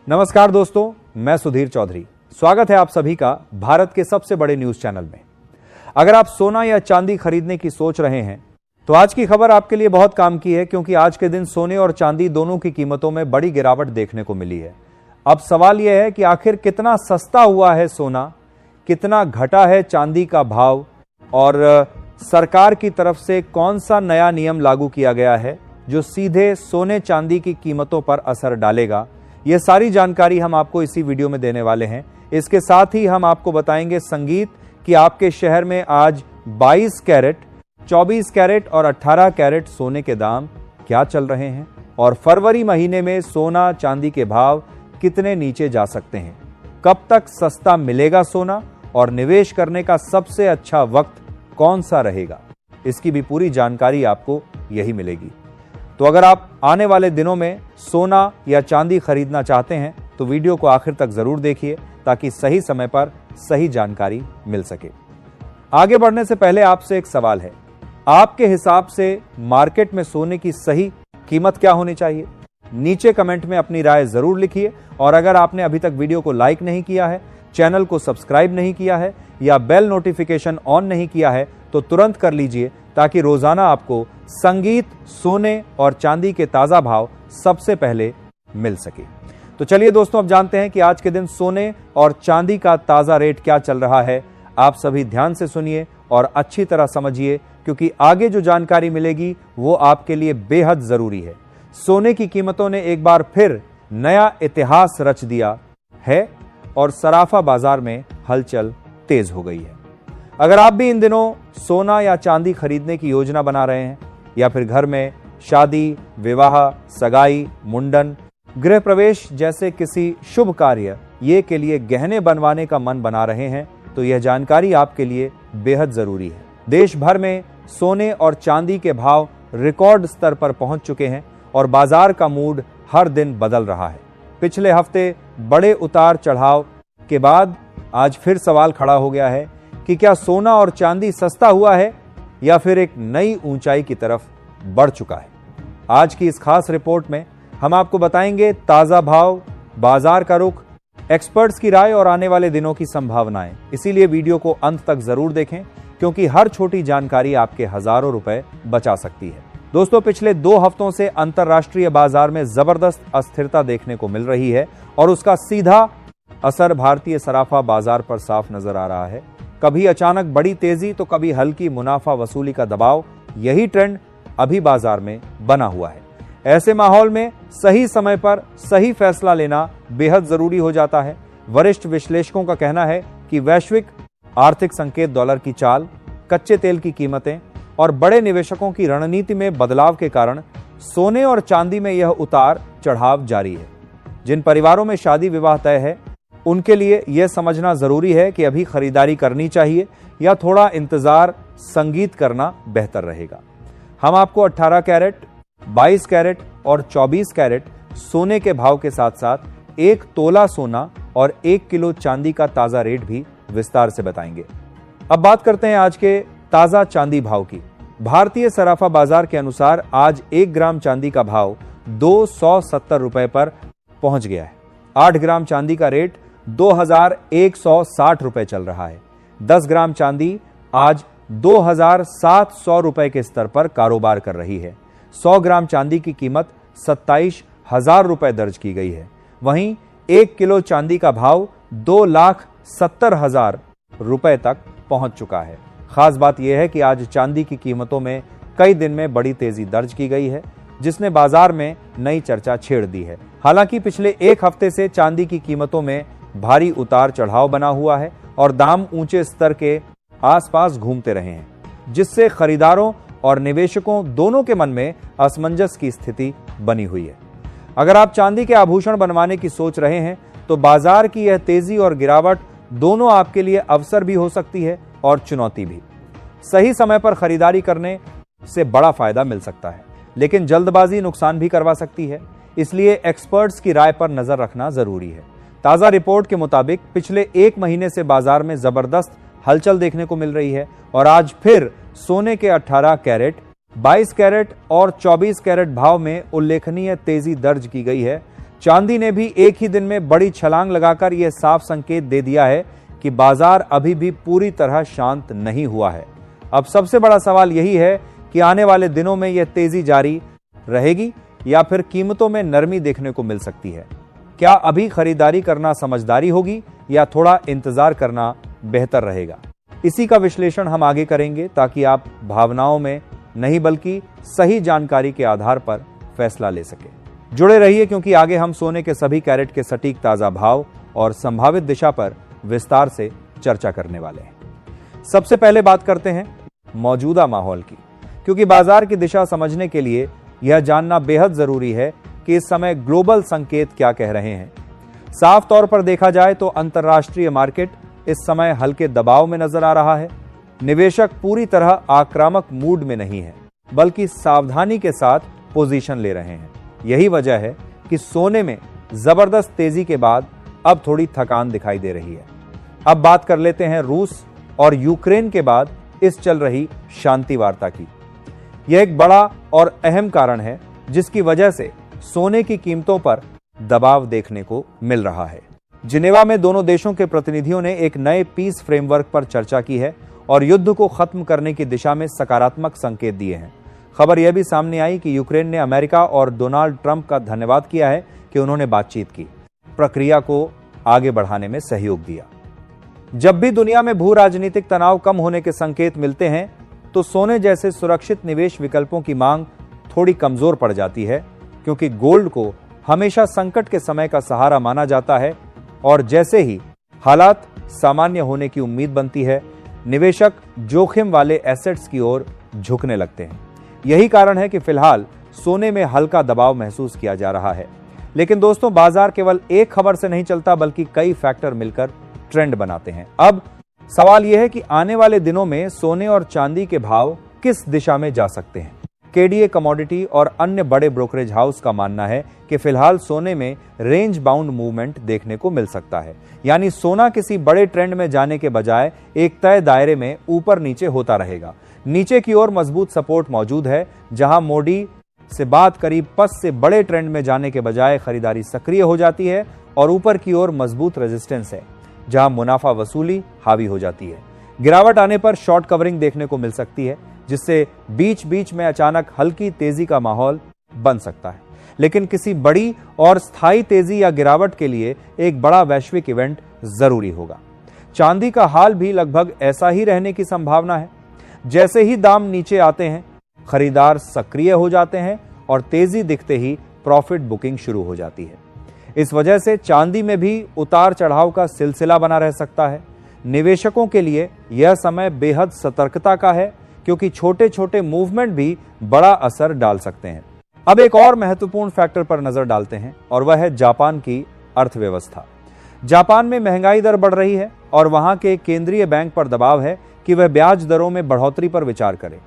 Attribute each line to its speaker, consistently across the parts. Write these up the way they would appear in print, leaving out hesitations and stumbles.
Speaker 1: नमस्कार दोस्तों, मैं सुधीर चौधरी। स्वागत है आप सभी का भारत के सबसे बड़े न्यूज चैनल में। अगर आप सोना या चांदी खरीदने की सोच रहे हैं तो आज की खबर आपके लिए बहुत काम की है, क्योंकि आज के दिन सोने और चांदी दोनों की कीमतों में बड़ी गिरावट देखने को मिली है। अब सवाल यह है कि आखिर कितना सस्ता हुआ है सोना, कितना घटा है चांदी का भाव और सरकार की तरफ से कौन सा नया नियम लागू किया गया है जो सीधे सोने चांदी की कीमतों पर असर डालेगा। ये सारी जानकारी हम आपको इसी वीडियो में देने वाले हैं। इसके साथ ही हम आपको बताएंगे संगीत कि आपके शहर में आज 22 कैरेट, 24 कैरेट और 18 कैरेट सोने के दाम क्या चल रहे हैं और फरवरी महीने में सोना चांदी के भाव कितने नीचे जा सकते हैं। कब तक सस्ता मिलेगा सोना और निवेश करने का सबसे अच्छा वक्त कौन सा रहेगा, इसकी भी पूरी जानकारी आपको यही मिलेगी। तो अगर आप आने वाले दिनों में सोना या चांदी खरीदना चाहते हैं तो वीडियो को आखिर तक जरूर देखिए ताकि सही समय पर सही जानकारी मिल सके। आगे बढ़ने से पहले आपसे एक सवाल है, आपके हिसाब से मार्केट में सोने की सही कीमत क्या होनी चाहिए? नीचे कमेंट में अपनी राय जरूर लिखिए और अगर आपने अभी तक वीडियो को लाइक नहीं किया है, चैनल को सब्सक्राइब नहीं किया है या बेल नोटिफिकेशन ऑन नहीं किया है तो तुरंत कर लीजिए ताकि रोजाना आपको संगीत, सोने और चांदी के ताजा भाव सबसे पहले मिल सके। तो चलिए दोस्तों, अब जानते हैं कि आज के दिन सोने और चांदी का ताजा रेट क्या चल रहा है। आप सभी ध्यान से सुनिए और अच्छी तरह समझिए, क्योंकि आगे जो जानकारी मिलेगी वो आपके लिए बेहद जरूरी है। सोने की कीमतों ने एक बार फिर नया इतिहास रच दिया है और सराफा बाजार में हलचल तेज हो गई है। अगर आप भी इन दिनों सोना या चांदी खरीदने की योजना बना रहे हैं या फिर घर में शादी, विवाह, सगाई, मुंडन, गृह प्रवेश जैसे किसी शुभ कार्य ये के लिए गहने बनवाने का मन बना रहे हैं तो यह जानकारी आपके लिए बेहद जरूरी है। देश भर में सोने और चांदी के भाव रिकॉर्ड स्तर पर पहुंच चुके हैं और बाजार का मूड हर दिन बदल रहा है। पिछले हफ्ते बड़े उतार चढ़ाव के बाद आज फिर सवाल खड़ा हो गया है कि क्या सोना और चांदी सस्ता हुआ है या फिर एक नई ऊंचाई की तरफ बढ़ चुका है। आज की इस खास रिपोर्ट में हम आपको बताएंगे ताजा भाव, बाजार का रुख, एक्सपर्ट्स की राय और आने वाले दिनों की संभावनाएं। इसीलिए वीडियो को अंत तक जरूर देखें, क्योंकि हर छोटी जानकारी आपके हजारों रुपए बचा सकती है। दोस्तों, पिछले 2 हफ्तों से अंतरराष्ट्रीय बाजार में जबरदस्त अस्थिरता देखने को मिल रही है और उसका सीधा असर भारतीय सराफा बाजार पर साफ नजर आ रहा है। कभी अचानक बड़ी तेजी तो कभी हल्की मुनाफा वसूली का दबाव, यही ट्रेंड अभी बाजार में बना हुआ है। ऐसे माहौल में सही समय पर सही फैसला लेना बेहद जरूरी हो जाता है। वरिष्ठ विश्लेषकों का कहना है कि वैश्विक आर्थिक संकेत, डॉलर की चाल, कच्चे तेल की कीमतें और बड़े निवेशकों की रणनीति में बदलाव के कारण सोने और चांदी में यह उतार चढ़ाव जारी है। जिन परिवारों में शादी विवाह तय है उनके लिए यह समझना जरूरी है कि अभी खरीदारी करनी चाहिए या थोड़ा इंतजार संगीत करना बेहतर रहेगा। हम आपको 18 कैरेट, 22 कैरेट और 24 कैरेट सोने के भाव के साथ साथ 1 तोला सोना और 1 किलो चांदी का ताजा रेट भी विस्तार से बताएंगे। अब बात करते हैं आज के ताजा चांदी भाव की। भारतीय सराफा बाजार के अनुसार आज 1 ग्राम चांदी का भाव 270 रुपए पर पहुंच गया है। 8 ग्राम चांदी का रेट 2160 रुपए चल रहा है। 10 ग्राम चांदी आज 2700 रुपए के स्तर पर कारोबार कर रही है। 100 ग्राम चांदी की कीमत 27,000 रुपए दर्ज की गई है। वहीं 1 किलो चांदी का भाव 2,70,000 रुपए तक पहुंच चुका है। खास बात यह है कि आज चांदी की कीमतों में कई दिन में बड़ी तेजी दर्ज की गई है, जिसने बाजार में नई चर्चा छेड़ दी है। हालांकि पिछले 1 हफ्ते से चांदी की कीमतों में भारी उतार चढ़ाव बना हुआ है और दाम ऊंचे स्तर के आसपास घूमते रहे हैं, जिससे खरीदारों और निवेशकों दोनों के मन में असमंजस की स्थिति बनी हुई है। अगर आप चांदी के आभूषण बनवाने की सोच रहे हैं तो बाजार की यह तेजी और गिरावट दोनों आपके लिए अवसर भी हो सकती है और चुनौती भी। सही समय पर खरीदारी करने से बड़ा फायदा मिल सकता है, लेकिन जल्दबाजी नुकसान भी करवा सकती है। इसलिए एक्सपर्ट्स की राय पर नजर रखना जरूरी है। ताजा रिपोर्ट के मुताबिक पिछले 1 महीने से बाजार में जबरदस्त हलचल देखने को मिल रही है और आज फिर सोने के 18 कैरेट, 22 कैरेट और 24 कैरेट भाव में उल्लेखनीय तेजी दर्ज की गई है। चांदी ने भी एक ही दिन में बड़ी छलांग लगाकर यह साफ संकेत दे दिया है कि बाजार अभी भी पूरी तरह शांत नहीं हुआ है। अब सबसे बड़ा सवाल यही है कि आने वाले दिनों में यह तेजी जारी रहेगी या फिर कीमतों में नरमी देखने को मिल सकती है। क्या अभी खरीदारी करना समझदारी होगी या थोड़ा इंतजार करना बेहतर रहेगा? इसी का विश्लेषण हम आगे करेंगे ताकि आप भावनाओं में नहीं बल्कि सही जानकारी के आधार पर फैसला ले सके। जुड़े रहिए क्योंकि आगे हम सोने के सभी कैरेट के सटीक ताजा भाव और संभावित दिशा पर विस्तार से चर्चा करने वाले हैं। सबसे पहले बात करते हैं मौजूदा माहौल की, क्योंकि बाजार की दिशा समझने के लिए यह जानना बेहद जरूरी है कि इस समय ग्लोबल संकेत क्या कह रहे हैं। साफ तौर पर देखा जाए तो अंतर्राष्ट्रीय मार्केट इस समय हल्के दबाव में नजर आ रहा है। निवेशक पूरी तरह आक्रामक मूड में नहीं है बल्कि सावधानी के साथ पोजीशन ले रहे हैं। यही वजह है कि सोने में जबरदस्त तेजी के बाद अब थोड़ी थकान दिखाई दे रही है। अब बात कर लेते हैं रूस और यूक्रेन के बाद इस चल रही शांति वार्ता की। यह एक बड़ा और अहम कारण है जिसकी वजह से सोने की कीमतों पर दबाव देखने को मिल रहा है। जिनेवा में दोनों देशों के प्रतिनिधियों ने एक नए पीस फ्रेमवर्क पर चर्चा की है और युद्ध को खत्म करने की दिशा में सकारात्मक संकेत दिए हैं। खबर यह भी सामने आई कि यूक्रेन ने अमेरिका और डोनाल्ड ट्रंप का धन्यवाद किया है कि उन्होंने बातचीत की, प्रक्रिया को आगे बढ़ाने में सहयोग दिया। जब भी दुनिया में भू राजनीतिक तनाव कम होने के संकेत मिलते हैं तो सोने जैसे सुरक्षित निवेश विकल्पों की मांग थोड़ी कमजोर पड़ जाती है, क्योंकि गोल्ड को हमेशा संकट के समय का सहारा माना जाता है और जैसे ही हालात सामान्य होने की उम्मीद बनती है, निवेशक जोखिम वाले एसेट्स की ओर झुकने लगते हैं। यही कारण है कि फिलहाल सोने में हल्का दबाव महसूस किया जा रहा है। लेकिन दोस्तों, बाजार केवल एक खबर से नहीं चलता बल्कि कई फैक्टर मिलकर ट्रेंड बनाते हैं। अब सवाल यह है कि आने वाले दिनों में सोने और चांदी के भाव किस दिशा में जा सकते हैं। केडीए कमोडिटी और अन्य बड़े ब्रोकरेज हाउस का मानना है कि फिलहाल सोने में रेंज बाउंड मूवमेंट देखने को मिल सकता है, यानी सोना किसी बड़े ट्रेंड में जाने के बजाय एक तय दायरे में ऊपर नीचे होता रहेगा। नीचे की ओर मजबूत सपोर्ट मौजूद है, जहां मोडी से बात करीब पस से बड़े ट्रेंड में जाने के बजाय खरीदारी सक्रिय हो जाती है, और ऊपर की ओर मजबूत रेजिस्टेंस है जहां मुनाफा वसूली हावी हो जाती है। गिरावट आने पर शॉर्ट कवरिंग देखने को मिल सकती है, जिससे बीच बीच में अचानक हल्की तेजी का माहौल बन सकता है। लेकिन किसी बड़ी और स्थायी तेजी या गिरावट के लिए एक बड़ा वैश्विक इवेंट जरूरी होगा। चांदी का हाल भी लगभग ऐसा ही रहने की संभावना है। जैसे ही दाम नीचे आते हैं, खरीदार सक्रिय हो जाते हैं और तेजी दिखते ही प्रॉफिट बुकिंग शुरू हो जाती है। इस वजह से चांदी में भी उतार चढ़ाव का सिलसिला बना रह सकता है। निवेशकों के लिए यह समय बेहद सतर्कता का है, क्योंकि छोटे छोटे मूवमेंट भी बड़ा असर डाल सकते हैं। अब एक और महत्वपूर्ण फैक्टर पर नजर डालते हैं और वह है जापान की अर्थव्यवस्था। जापान में महंगाई दर बढ़ रही है और वहां के केंद्रीय बैंक पर दबाव है कि वह ब्याज दरों में बढ़ोतरी पर विचार करे।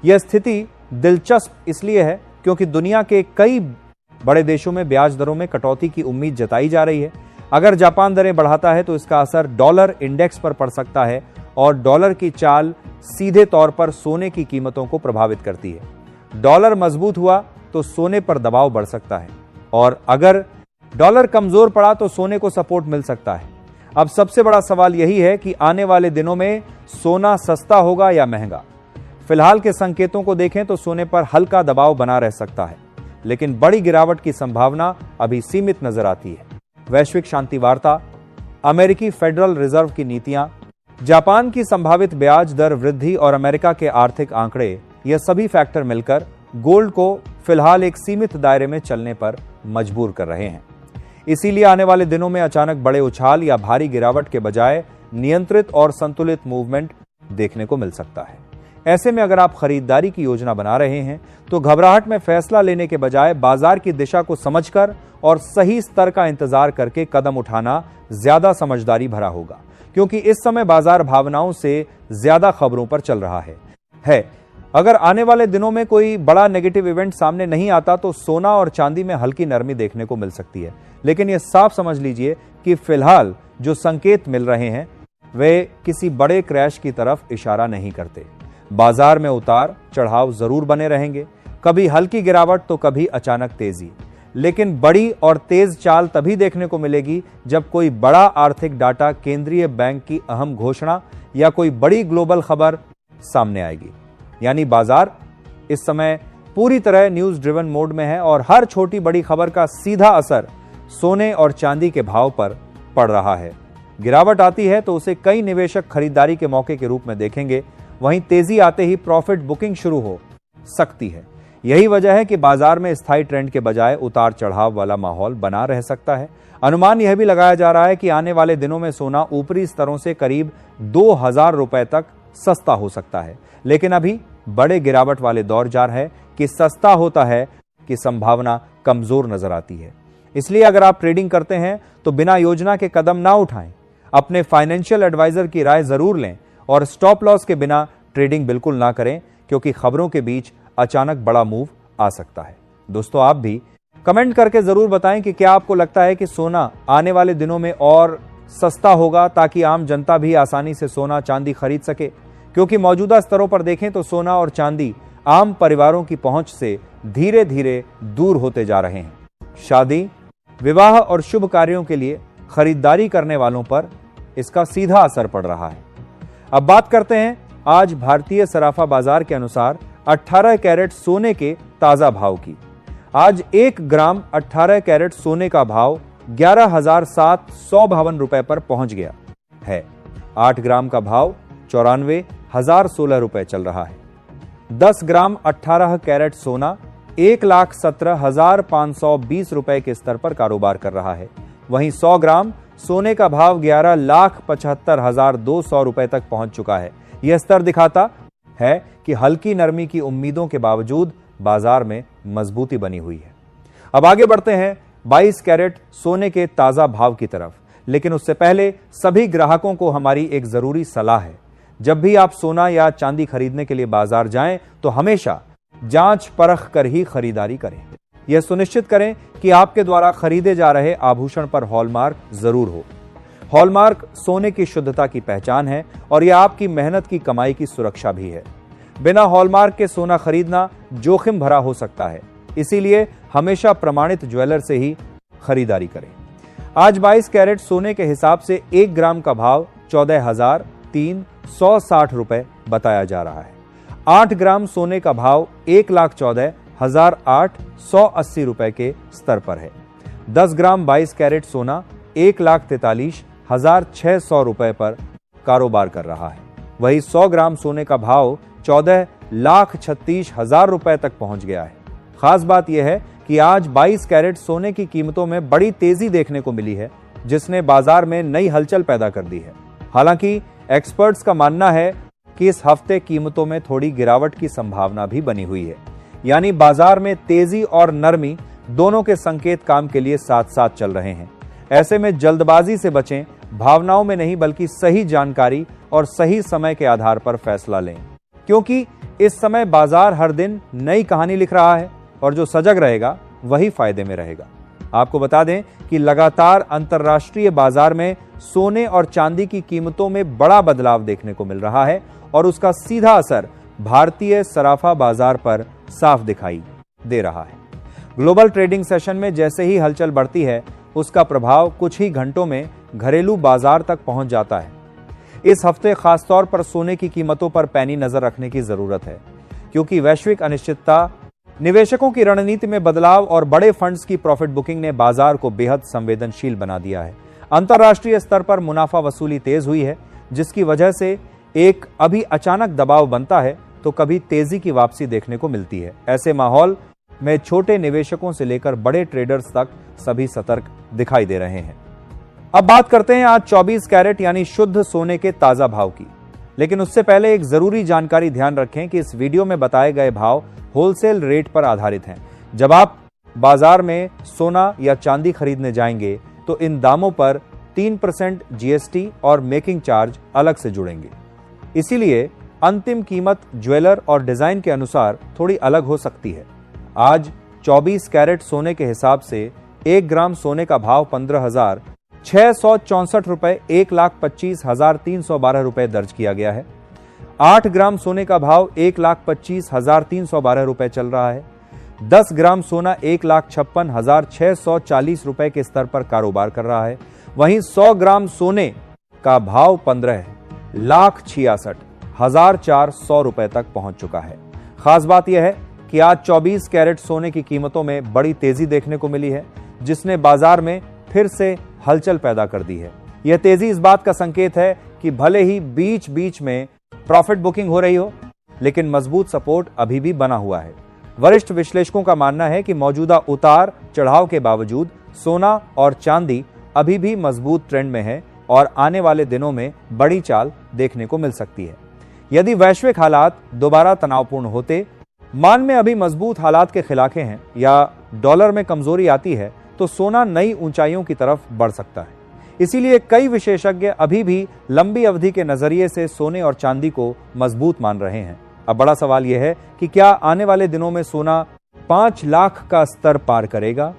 Speaker 1: यह स्थिति दिलचस्प इसलिए है क्योंकि दुनिया के कई बड़े देशों में ब्याज दरों में कटौती की उम्मीद जताई जा रही है। अगर जापान दरें बढ़ाता है तो इसका असर डॉलर इंडेक्स पर पड़ सकता है और डॉलर की चाल सीधे तौर पर सोने की कीमतों को प्रभावित करती है। डॉलर मजबूत हुआ तो सोने पर दबाव बढ़ सकता है और अगर डॉलर कमजोर पड़ा तो सोने को सपोर्ट मिल सकता है। अब सबसे बड़ा सवाल यही है कि आने वाले दिनों में सोना सस्ता होगा या महंगा। फिलहाल के संकेतों को देखें तो सोने पर हल्का दबाव बना रह सकता है, लेकिन बड़ी गिरावट की संभावना अभी सीमित नजर आती है। वैश्विक शांति वार्ता, अमेरिकी फेडरल रिजर्व की नीतियां, जापान की संभावित ब्याज दर वृद्धि और अमेरिका के आर्थिक आंकड़े, यह सभी फैक्टर मिलकर गोल्ड को फिलहाल एक सीमित दायरे में चलने पर मजबूर कर रहे हैं। इसीलिए आने वाले दिनों में अचानक बड़े उछाल या भारी गिरावट के बजाय नियंत्रित और संतुलित मूवमेंट देखने को मिल सकता है। ऐसे में अगर आप खरीदारी की योजना बना रहे हैं तो घबराहट में फैसला लेने के बजाय बाजार की दिशा को समझकर और सही स्तर का इंतजार करके कदम उठाना ज्यादा समझदारी भरा होगा, क्योंकि इस समय बाजार भावनाओं से ज्यादा खबरों पर चल रहा है। अगर आने वाले दिनों में कोई बड़ा नेगेटिव इवेंट सामने नहीं आता तो सोना और चांदी में हल्की नरमी देखने को मिल सकती है, लेकिन यह साफ समझ लीजिए कि फिलहाल जो संकेत मिल रहे हैं वे किसी बड़े क्रैश की तरफ इशारा नहीं करते। बाजार में उतार चढ़ाव जरूर बने रहेंगे, कभी हल्की गिरावट तो कभी अचानक तेजी, लेकिन बड़ी और तेज चाल तभी देखने को मिलेगी जब कोई बड़ा आर्थिक डाटा, केंद्रीय बैंक की अहम घोषणा या कोई बड़ी ग्लोबल खबर सामने आएगी। यानी बाजार इस समय पूरी तरह न्यूज ड्रिवन मोड में है और हर छोटी बड़ी खबर का सीधा असर सोने और चांदी के भाव पर पड़ रहा है। गिरावट आती है तो उसे कई निवेशक खरीदारी के मौके के रूप में देखेंगे, वहीं तेजी आते ही प्रॉफिट बुकिंग शुरू हो सकती है। यही वजह है कि बाजार में स्थायी ट्रेंड के बजाय उतार चढ़ाव वाला माहौल बना रह सकता है। अनुमान यह भी लगाया जा रहा है कि आने वाले दिनों में सोना ऊपरी स्तरों से करीब 2000 रुपए तक सस्ता हो सकता है, लेकिन अभी बड़े गिरावट वाले दौर जा रहा है कि सस्ता होता है कि संभावना कमजोर नजर आती है। इसलिए अगर आप ट्रेडिंग करते हैं तो बिना योजना के कदम ना उठाएं, अपने फाइनेंशियल एडवाइजर की राय जरूर लें और स्टॉप लॉस के बिना ट्रेडिंग बिल्कुल ना करें, क्योंकि खबरों के बीच अचानक बड़ा मूव आ सकता है। दोस्तों, आप भी कमेंट करके जरूर बताएं कि क्या आपको लगता है कि सोना आने वाले दिनों में और सस्ता होगा ताकि आम जनता भी आसानी से सोना चांदी खरीद सके, क्योंकि मौजूदा स्तरों पर देखें तो सोना और चांदी आम परिवारों की पहुंच से धीरे धीरे दूर होते जा रहे हैं। शादी, विवाह और शुभ कार्यों के लिए खरीदारी करने वालों पर इसका सीधा असर पड़ रहा है। अब बात करते हैं आज भारतीय सराफा बाजार के अनुसार 18 कैरेट सोने के ताजा भाव की। आज 1 ग्राम 18 कैरेट सोने का भाव 11,752 रुपए पर पहुंच गया है। 8 ग्राम का भाव 94,016 रुपए चल रहा है। 10 ग्राम 18 कैरेट सोना 1,17,520 रुपए के स्तर पर कारोबार कर रहा है। वहीं 100 ग्राम सोने का भाव 11,75,200 रुपए तक पहुंच चुका है। यह स्तर दिखाता है कि हल्की नरमी की उम्मीदों के बावजूद बाजार में मजबूती बनी हुई है। अब आगे बढ़ते हैं 22 कैरेट सोने के ताजा भाव की तरफ, लेकिन उससे पहले सभी ग्राहकों को हमारी एक जरूरी सलाह है। जब भी आप सोना या चांदी खरीदने के लिए बाजार जाएं तो हमेशा जांच परख कर ही खरीदारी करें। यह सुनिश्चित करें कि आपके द्वारा खरीदे जा रहे आभूषण पर हॉलमार्क जरूर हो। हॉलमार्क सोने की शुद्धता की पहचान है और यह आपकी मेहनत की कमाई की सुरक्षा भी है। बिना हॉलमार्क के सोना खरीदना जोखिम भरा हो सकता है, इसीलिए हमेशा प्रमाणित ज्वेलर से ही खरीदारी करें। आज 22 कैरेट सोने के हिसाब से 1 ग्राम का भाव 14,360 रुपए बताया जा रहा है। 8 ग्राम सोने का भाव 1,14,880 रुपए के स्तर पर है। 10 ग्राम 22 कैरेट सोना 1,43,600 रुपए पर कारोबार कर रहा है। वही 100 ग्राम सोने का भाव 14,36,000 रुपए तक पहुंच गया है। खास बात यह है कि आज 22 कैरेट सोने की कीमतों में बड़ी तेजी देखने को मिली है, जिसने बाजार में नई हलचल पैदा कर दी है। हालांकि एक्सपर्ट्स का मानना है कि इस हफ्ते कीमतों में थोड़ी गिरावट की संभावना भी बनी हुई है। यानी बाजार में तेजी और नरमी दोनों के संकेत काम के लिए साथ साथ चल रहे हैं। ऐसे में जल्दबाजी से बचें, भावनाओं में नहीं बल्कि सही जानकारी और सही समय के आधार पर फैसला लें, क्योंकि इस समय बाजार हर दिन नई कहानी लिख रहा है और जो सजग रहेगा वही फायदे में रहेगा। आपको बता दें कि लगातार अंतर्राष्ट्रीय बाजार में सोने और चांदी की कीमतों में बड़ा बदलाव देखने को मिल रहा है और उसका सीधा असर भारतीय सराफा बाजार पर साफ दिखाई दे रहा है। ग्लोबल ट्रेडिंग सेशन में जैसे ही हलचल बढ़ती है, उसका प्रभाव कुछ ही घंटों में घरेलू बाजार तक पहुंच जाता है। इस हफ्ते खासतौर पर सोने की कीमतों पर पैनी नजर रखने की जरूरत है, क्योंकि वैश्विक अनिश्चितता, निवेशकों की रणनीति में बदलाव और बड़े फंड्स की प्रॉफिट बुकिंग ने बाजार को बेहद संवेदनशील बना दिया है। अंतर्राष्ट्रीय स्तर पर मुनाफा वसूली तेज हुई है, जिसकी वजह से एक अभी अचानक दबाव बनता है तो कभी तेजी की वापसी देखने को मिलती है। ऐसे माहौल में छोटे निवेशकों से लेकर बड़े ट्रेडर्स तक सभी सतर्क दिखाई दे रहे हैं। अब बात करते हैं आज 24 कैरेट यानी शुद्ध सोने के ताजा भाव की, लेकिन उससे पहले एक जरूरी जानकारी ध्यान रखें कि इस वीडियो में बताए गए भाव होलसेल रेट पर आधारित हैं। जब आप बाजार में सोना या चांदी खरीदने जाएंगे तो इन दामों पर 3% जीएसटी और मेकिंग चार्ज अलग से जुड़ेंगे, इसीलिए अंतिम कीमत ज्वेलर और डिजाइन के अनुसार थोड़ी अलग हो सकती है। आज 24 कैरेट सोने के हिसाब से 1 ग्राम सोने का भाव 15,664 रुपए 1,25,312 रुपए दर्ज किया गया है। 8 ग्राम सोने का भाव 1,25,312 रुपए चल रहा है। 10 ग्राम सोना 1,56,640 रुपए के स्तर पर कारोबार कर रहा है। वहीं 100 ग्राम सोने का भाव 15,66,400 रुपए तक पहुंच चुका है। खास बात यह है कि आज 24 कैरेट सोने की कीमतों में बड़ी तेजी देखने को मिली है, जिसने बाजार में फिर से हलचल पैदा कर दी है। यह तेजी इस बात का संकेत है कि भले ही बीच बीच में प्रॉफिट बुकिंग हो रही हो, लेकिन मजबूत सपोर्ट अभी भी बना हुआ है। वरिष्ठ विश्लेषकों का मानना है कि मौजूदा उतार चढ़ाव के बावजूद सोना और चांदी अभी भी मजबूत ट्रेंड में है और आने वाले दिनों में बड़ी चाल देखने को मिल सकती है। यदि वैश्विक हालात दोबारा तनावपूर्ण होते, मान में अभी मजबूत हालात के खिलाखे हैं या डॉलर में कमजोरी आती है, तो सोना नई ऊंचाइयों की तरफ बढ़ सकता है। इसीलिए कई विशेषज्ञ अभी भी लंबी अवधि के नजरिए से सोने और चांदी को मजबूत मान रहे हैं। अब बड़ा सवाल यह है कि क्या आने वाले दिनों में सोना 5 लाख का स्तर पार करेगा?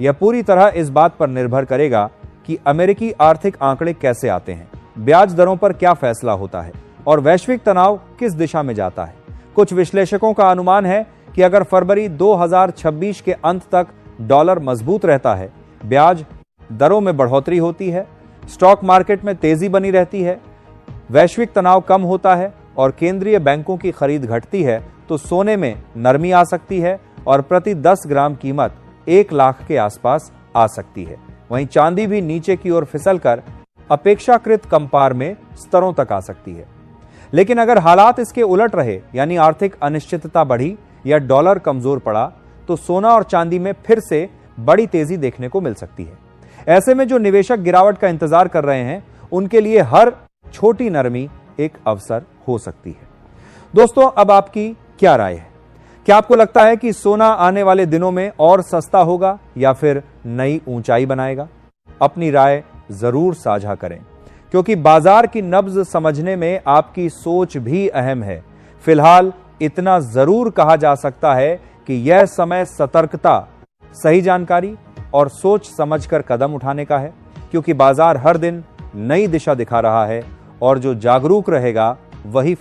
Speaker 1: यह पूरी तरह इस बात पर निर्भर करेगा कि अमेरिकी आर्थिक आंकड़े कैसे आते हैं, ब्याज दरों पर क्या फैसला होता है और वैश्विक तनाव किस दिशा में जाता है। कुछ विश्लेषकों का अनुमान है कि अगर फरवरी 2026 के अंत तक डॉलर मजबूत रहता है, ब्याज दरों में बढ़ोतरी होती है, स्टॉक मार्केट में तेजी बनी रहती है, वैश्विक तनाव कम होता है और केंद्रीय बैंकों की खरीद घटती है, तो सोने में नरमी आ सकती है और प्रति 10 ग्राम कीमत 1 लाख के आसपास आ सकती है। वहीं चांदी भी नीचे की ओर फिसलकर अपेक्षाकृत कम पार में स्तरों तक आ सकती है। लेकिन अगर हालात इसके उलट रहे, यानी आर्थिक अनिश्चितता बढ़ी या डॉलर कमजोर पड़ा, तो सोना और चांदी में फिर से बड़ी तेजी देखने को मिल सकती है। ऐसे में जो निवेशक गिरावट का इंतजार कर रहे हैं, उनके लिए हर छोटी नरमी एक अवसर हो सकती है। दोस्तों, अब आपकी क्या राय है? क्या आपको लगता है कि सोना आने वाले दिनों में और सस्ता होगा या फिर नई ऊंचाई बनाएगा? अपनी राय जरूर साझा करें, क्योंकि बाजार की नब्ज समझने में आपकी सोच भी अहम है। फिलहाल इतना जरूर कहा जा सकता है कि यह समय सतर्कता, सही जानकारी और सोच समझकर कदम उठाने का है, क्योंकि बाजार हर दिन नई दिशा दिखा रहा है और जो जागरूक रहेगा वही